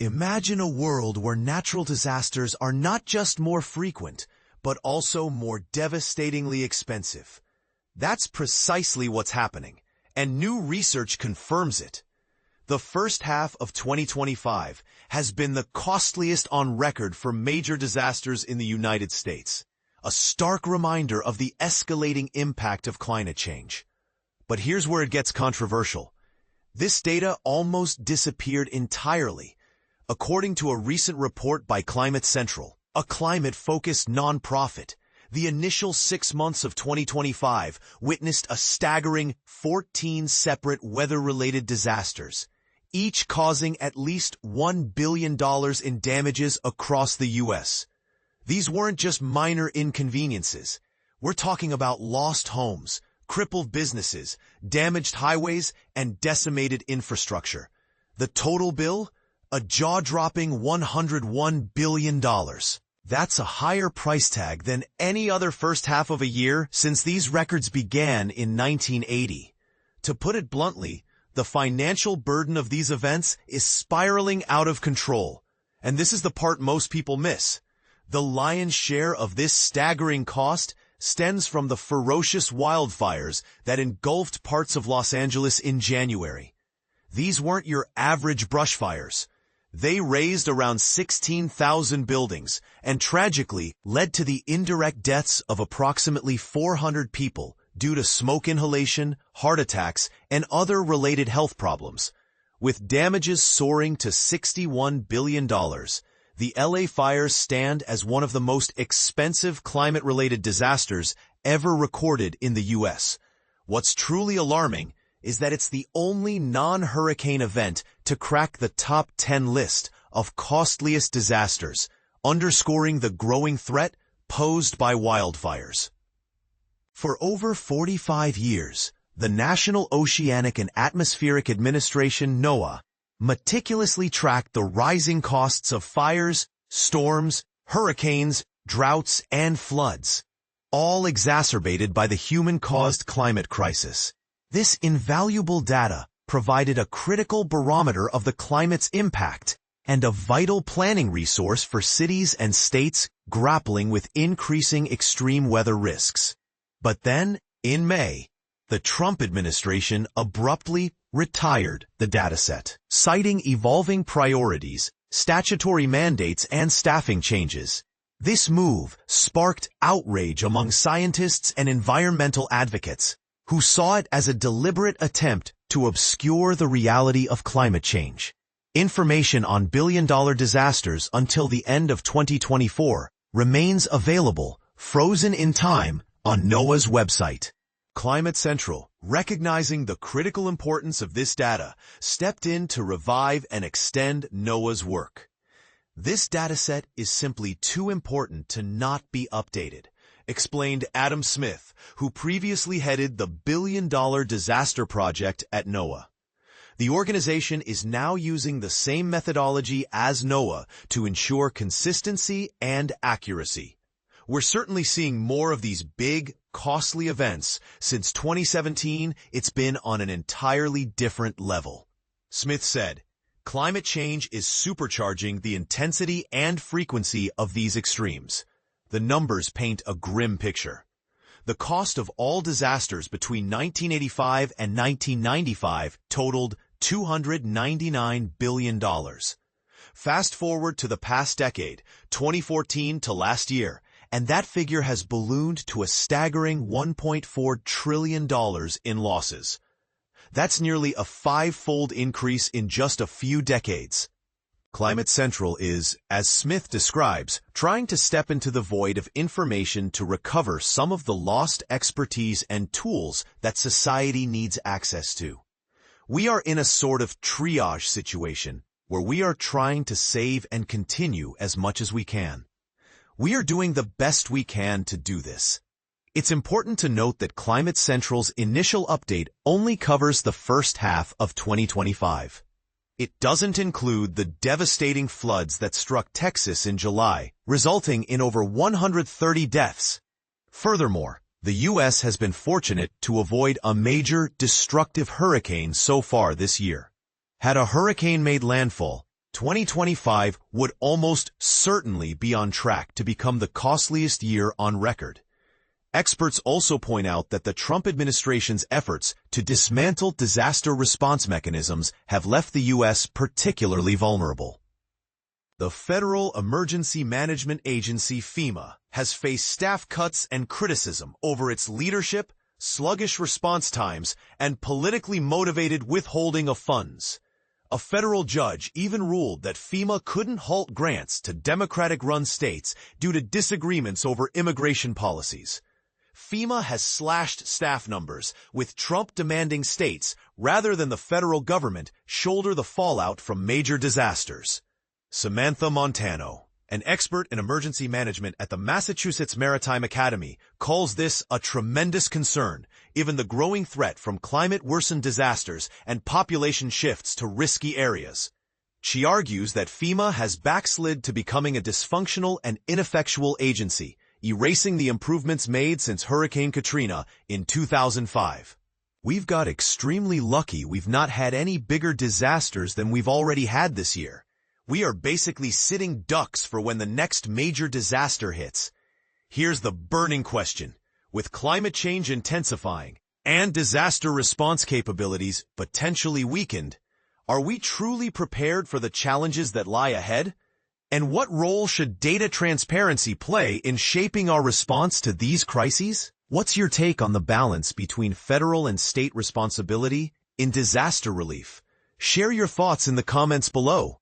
Imagine a world where natural disasters are not just more frequent, but also more devastatingly expensive. That's precisely what's happening, and new research confirms it. The first half of 2025 has been the costliest on record for major disasters in the United States, a stark reminder of the escalating impact of climate change. But here's where it gets controversial. This data almost disappeared entirely. According to a recent report by Climate Central, a climate-focused nonprofit, the initial 6 months of 2025 witnessed a staggering 14 separate weather-related disasters, each causing at least $1 billion in damages across the U.S. These weren't just minor inconveniences. We're talking about lost homes, crippled businesses, damaged highways, and decimated infrastructure. The total bill? A jaw-dropping $101 billion. That's a higher price tag than any other first half of a year since these records began in 1980. To put it bluntly, the financial burden of these events is spiraling out of control. And this is the part most people miss. The lion's share of this staggering cost stems from the ferocious wildfires that engulfed parts of Los Angeles in January. These weren't your average brush fires. They razed around 16,000 buildings and tragically led to the indirect deaths of approximately 400 people due to smoke inhalation, heart attacks, and other related health problems. With damages soaring to $61 billion, the LA fires stand as one of the most expensive climate-related disasters ever recorded in the U.S. What's truly alarming is that it's the only non-hurricane event to crack the top 10 list of costliest disasters, underscoring the growing threat posed by wildfires. For over 45 years, the National Oceanic and Atmospheric Administration, NOAA, meticulously tracked the rising costs of fires, storms, hurricanes, droughts, and floods, all exacerbated by the human-caused climate crisis. This invaluable data provided a critical barometer of the climate's impact and a vital planning resource for cities and states grappling with increasing extreme weather risks. But then, in May, the Trump administration abruptly retired the dataset, citing evolving priorities, statutory mandates, and staffing changes. This move sparked outrage among scientists and environmental advocates, who saw it as a deliberate attempt to obscure the reality of climate change. Information on billion-dollar disasters until the end of 2024 remains available, frozen in time, on NOAA's website. Climate Central, recognizing the critical importance of this data, stepped in to revive and extend NOAA's work. This dataset is simply too important to not be updated, explained Adam Smith, who previously headed the billion-dollar disaster project at NOAA. The organization is now using the same methodology as NOAA to ensure consistency and accuracy. We're certainly seeing more of these big, costly events. Since 2017, it's been on an entirely different level. Smith said, "Climate change is supercharging the intensity and frequency of these extremes." The numbers paint a grim picture. The cost of all disasters between 1985 and 1995 totaled $299 billion. Fast forward to the past decade, 2014 to last year, and that figure has ballooned to a staggering $1.4 trillion in losses. That's nearly a 5-fold increase in just a few decades. Climate Central is, as Smith describes, trying to step into the void of information to recover some of the lost expertise and tools that society needs access to. We are in a sort of triage situation where we are trying to save and continue as much as we can. We are doing the best we can to do this. It's important to note that Climate Central's initial update only covers the first half of 2025. It doesn't include the devastating floods that struck Texas in July, resulting in over 130 deaths. Furthermore, the U.S. has been fortunate to avoid a major, destructive hurricane so far this year. Had a hurricane made landfall, 2025 would almost certainly be on track to become the costliest year on record. Experts also point out that the Trump administration's efforts to dismantle disaster response mechanisms have left the U.S. particularly vulnerable. The Federal Emergency Management Agency, FEMA, has faced staff cuts and criticism over its leadership, sluggish response times, and politically motivated withholding of funds. A federal judge even ruled that FEMA couldn't halt grants to Democratic-run states due to disagreements over immigration policies. FEMA has slashed staff numbers, with Trump demanding states, rather than the federal government, shoulder the fallout from major disasters. Samantha Montano, an expert in emergency management at the Massachusetts Maritime Academy, calls this a tremendous concern, given the growing threat from climate-worsened disasters and population shifts to risky areas. She argues that FEMA has backslid to becoming a dysfunctional and ineffectual agency, erasing the improvements made since Hurricane Katrina in 2005. We've got extremely lucky we've not had any bigger disasters than we've already had this year. We are basically sitting ducks for when the next major disaster hits. Here's the burning question. With climate change intensifying and disaster response capabilities potentially weakened, are we truly prepared for the challenges that lie ahead? And what role should data transparency play in shaping our response to these crises? What's your take on the balance between federal and state responsibility in disaster relief? Share your thoughts in the comments below.